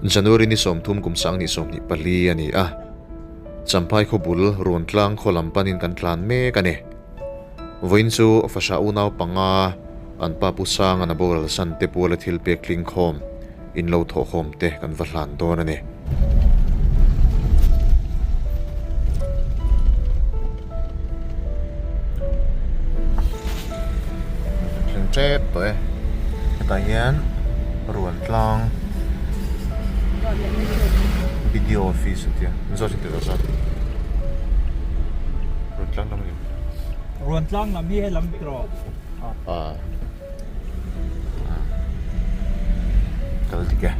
January ni som thum kum sang ni som ni pali ani a champai kho bul ron tlang kholam panin kan tlan me ka ne voin chu fasha unaw panga an pa pu sang an bol san te pula thil pe kling khom in lo tho khom te kan va hlan don ani chen chet toy ta hian ron tlang video office tia zo sin te zo ron tlang nam ni ruộng trăng làm hi hay làm trò kal tika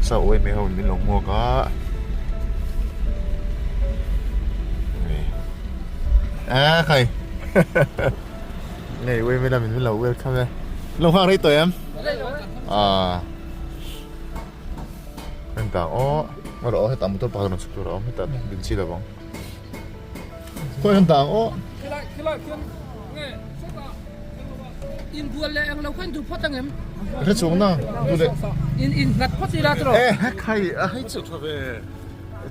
sao ôi mẹ hồn mình lồng mua có à khơi này ôi mẹ làm mình lồng welcome đây lồng hoang đấy tụi em à anh ta ó mà đó hết tạm một chút bao nhiêu chút đó hết tạm bình chi là bông thôi anh ta ó in buồn lệ anh lâu khăn chụp phát tăng em hết xuống nào du lịch in ngặt phát gì ra rồi ê hay hay chụp cho về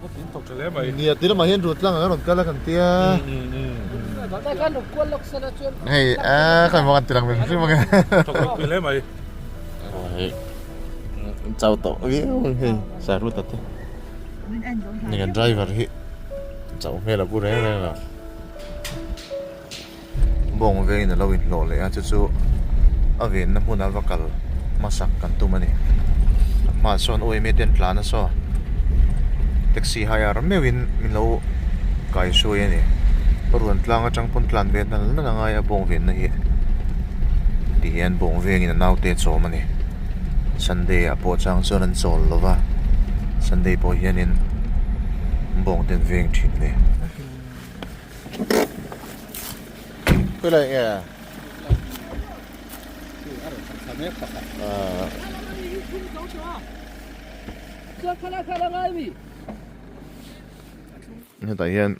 có tính tục cho lẽ mày nè tí mà hiện ruột lăng ở đó cái là cần tia tại căn được quân lộc sẽ là chuyện hay à phải một tí lăng mình chứ mà cái tục cho lẽ mày chào tổ biết không hay xả ruột tật thế này cái driver hi chào nghe là bữa đấy là bông về là lâu in lộ lệ cho chú ở viện nó muốn ăn vặt cալ mà sắc cần tụi mình mà son ôi mấy tiền plan so taxi hire mấy mình lâu cái số này ruộng lang ở trong phun plan về nó là ngay ở bông về này thì hiện bông về như nào tết số mà này Sunday à bộ trang cho nên sol lo va Sunday bộ hiện in bông tiền về chuyện này cái này à hiện tại hiện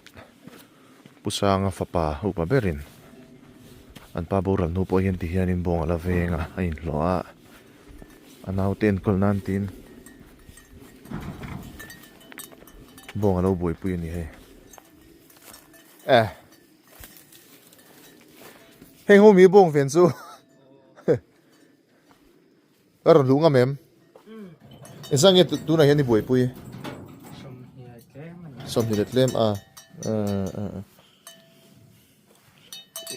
pusang fapa upa berin an pa boral nu po hiện thì hiện in bong ala venga ain loa anau ten kol nan tin bong alo boi pui ni he heng ho mi bong fen chu ar lunga mem isang et tu na hian ni boi pui som hi letlem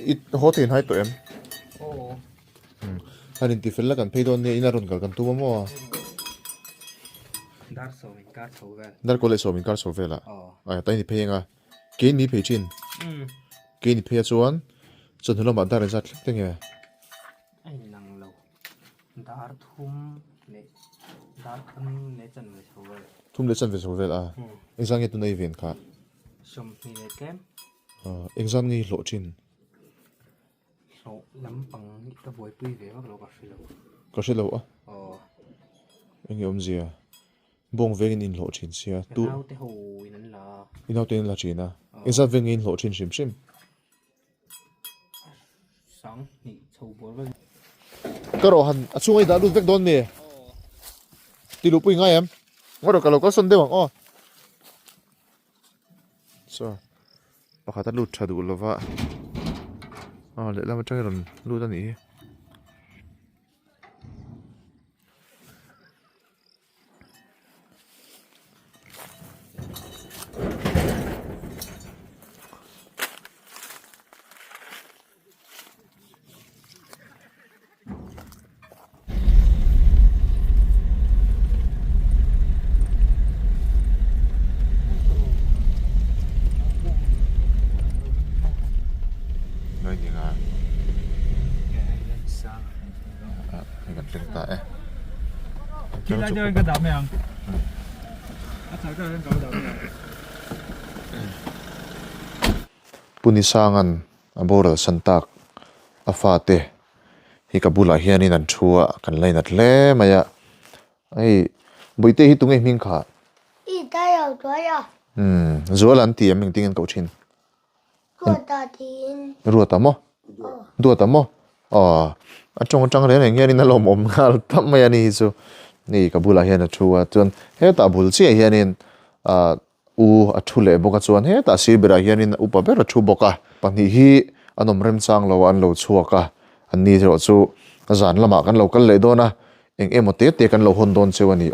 it hotin hai to em hanin ti fel la kan peidon ne inaron kal kan tu mo dar so min kar so vel dar kole so min kar so vela ai tai ni phenga ke ni phechin ke ni phe chuan chon hlo ma dar zat thlek nge ai nang lo dar thum ne dar thum ne chan me so vel thum le chan ve so vela exam tu nei ven kha som ni ne kem exam ni lo chin so lam pang ni ta boi pui ve ma lo ka filo ko se lo a eng yom zia bong vengin in lo chin sia tu nau te ho in la inau ten la china exam vengin lo chin shim shim sang ni so bol vel karo han achungai da lu vek don ne ti lu pui ngai em ngoro ka lo ko son de wang so pakhat lu thadu lova le lama chang ron lu ta ni khi ra chơi cái đám này thấy cái đám này punisangan aboral santak afate hi kabula hianin an thua kan lainat hle maya ai boite hi tunge hming kha đi tay ở chỗ đó zualan ti aming tingen ko chin của ta thì ruatamo duatamo trong đấy này nghe nên lom ngal tam mai ani chu ni kabula hian a thua chuan he ta bul chi hianin u a thule boka chuan he ta sibira hianin upa ber a thu boka pani hi anom rem chang lo an lo chuaka an ni ro chu zan lama kan lo kal le dona eng emote te kan lo hon don chewani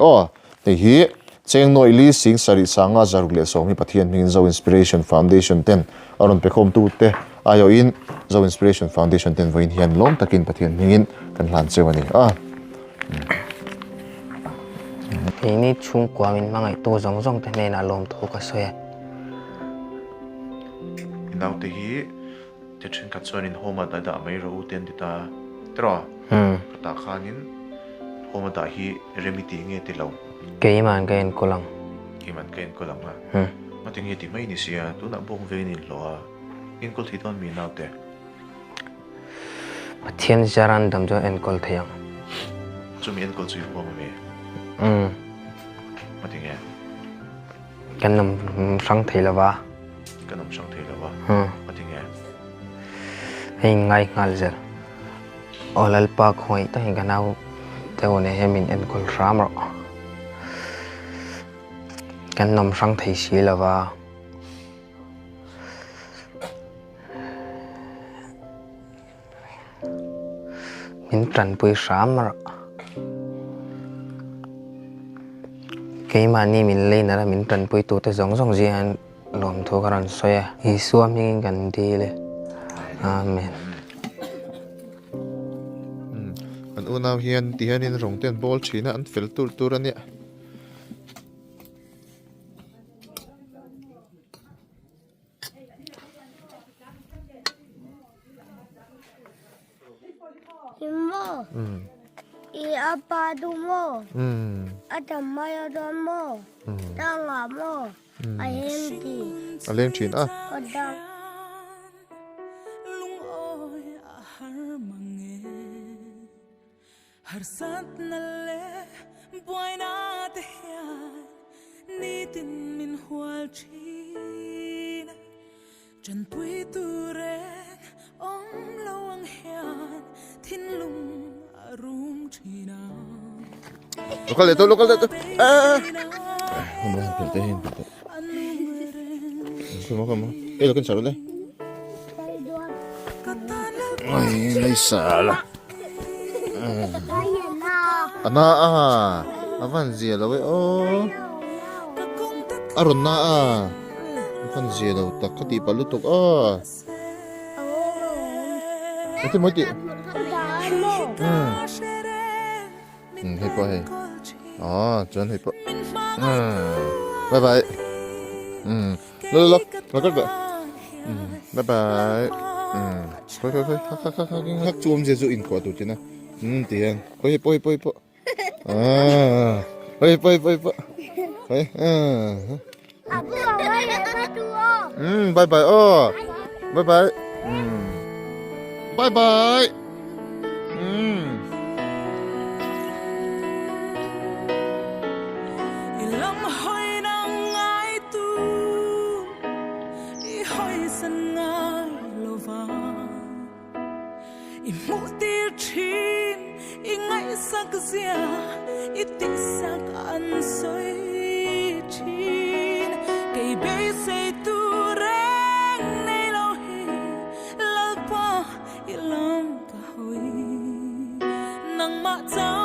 te hi cheng noi li sing sari sanga zaruk le so mi pathian mingin zo inspiration foundation ten aron pe khom tu te ayo in zo inspiration foundation ten voin hian lom takin pathian mingin kan hlan chewani ini chung kwa min mangai to zong zong te ne na lom to ka soya inau te hi te thin ka chuan in homa da mai ro ten ta tro ta khanin homa da hi remiti nge te lo ke man ken kolang kiman ken ko lang ma ting hi ti mai ni sia tu na bong ve ni lo in kol thi ton mi nau te pathian jaran dam jo en kol thayang chumi en kol chui ho ma me ma ting ya kan nam sang thei lawa kanam sang thei lo wa ma ting ya hei ngai ngal zel olal pa khoi ta hin ganau te one hemin en kol ram ro kan nam sang thei si lawa min tran pui ram ro cái mà ni mình lên là mình trần bôi tụ tới giống giống gì anh làm thôi cái lần xoay hi xua mình gần điเลยamen an unau hian ti hianin rong ten bol thina an fel tur ania Mo. I apa tu mo. Ada maya tu mo. Tanga mo. Ayam di. aleng thin Kodang. har sat na le boy na te hian ni tin min hual chin chan pui tu re om lo ang hian thin lung arum china lokal itu kamu pelte hin kamu lo kan saro le ai lai sala ana avan zia lo aron na avan zia lo tak khati palutok ati moti hei po hei chuan hei po bye bye lo ka bye bye khoi hak chum je zu in ko tu china tiền hoi po hoi Aku awak apa tu? bye bye bye bye bye bye ilang hoi nang ngai tu I hoi san ngai lova I mu tir chin I ngai sak zia I ti sak an soi chin kay be say tu reng nei lo hi lalpa ilang ka hoi nang ma chao